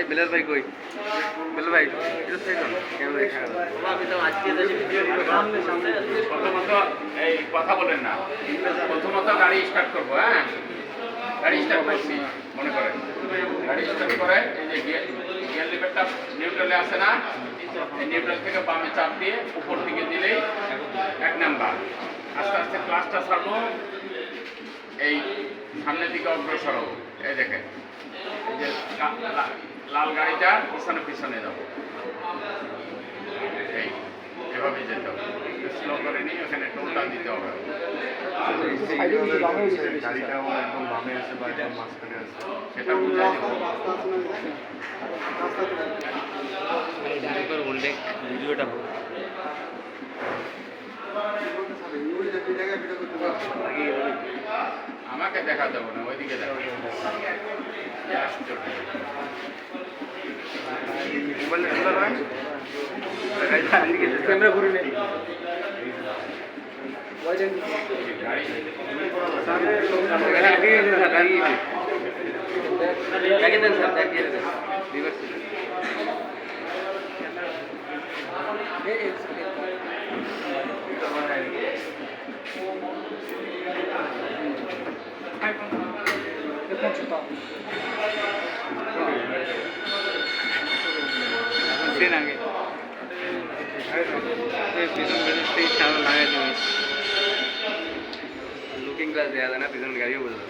বেলাল ভাই কই বেলাল ভাই এটা থেকে ক্যামেরা দেখা আমি তো আজকে প্রথমত এই কথা বলেন না, প্রথমত গাড়ি স্টার্ট করবো। হ্যাঁ, গাড়ি স্টার্ট করছি মনে করেন, গাড়ি স্টার্ট করে এই যে গিয়ার লিভারটা নিউট্রালে আসে না, এই নিউট্রাল থেকে বামে চাপ দিয়ে উপর দিকে দিলেই 1 নাম্বার। আস্তে আস্তে ক্লাসটা ছাড়বো, এই সামনের দিকে অগ্রসর হবো। এই দেখেন এই যে লাল গাড়িটা পিছনে পিছনে যাবো, এই এভাবে যেতে হবে। স্লো করে নিই, ওখানে টোলটা দিতে হবে। গাড়িটাও একদম বামে আছে বা একদম মাঝখানে আছে, সেটা বুঝাই দেবো। ভিডিওটা হোক আমাকে দেখা যাবো না, ওইদিকে দেখা ক্যামেরা ঘুরে নেই আগে लुकिंग ग्लास दिया था ना पिछन गाड़ी बोल रहा